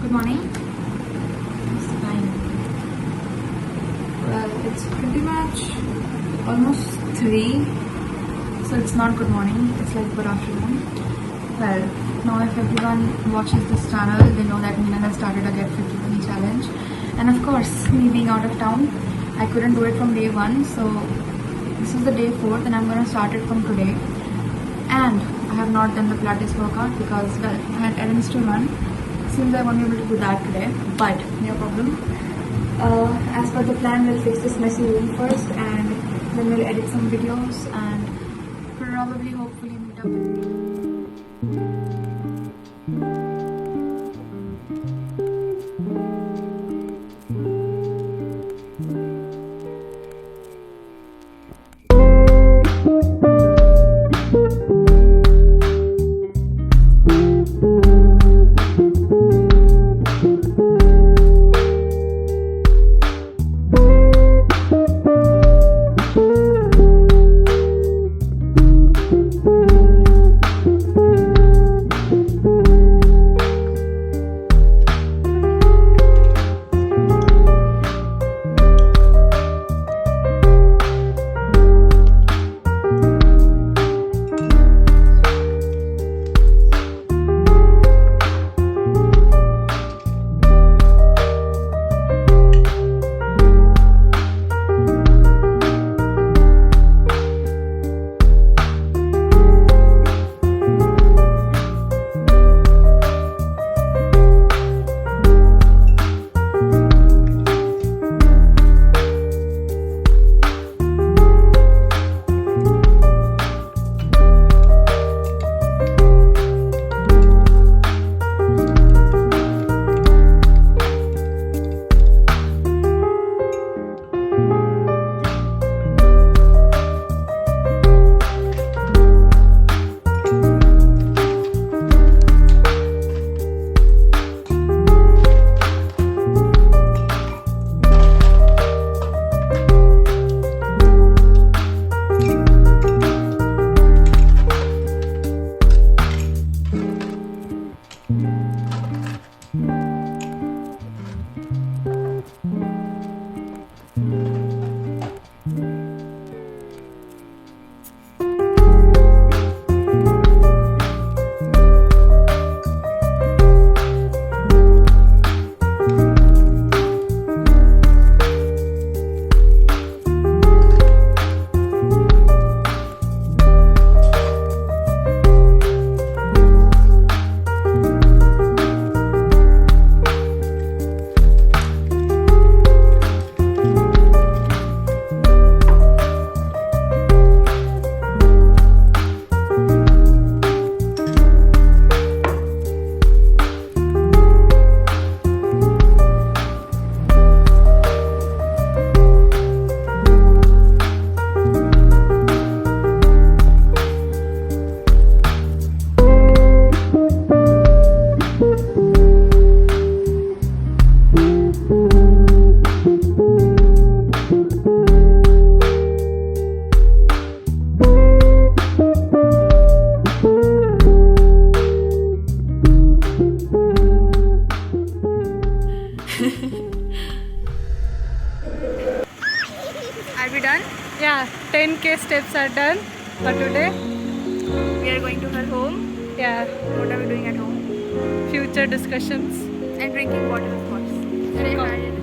Good morning. It's fine. Well, it's pretty much almost 3. So it's not good morning. It's like good afternoon. Well, now if everyone watches this channel, they know that Meena has started a Get Fit With Me challenge. And of course, me being out of town, I couldn't do it from day 1. So this is the day 4th and I'm going to start it from today. And I have not done the Pilates workout because, well, I had errands to run. Seems I won't be able to do that today, but no problem. As per the plan, we'll fix this messy room first and then we'll edit some videos and probably hopefully meet up with you. Are we done? Yeah, 10k steps are done for today. We are going to her home. Yeah, What are we doing at home? future discussions. And drinking water, of course. Say hi.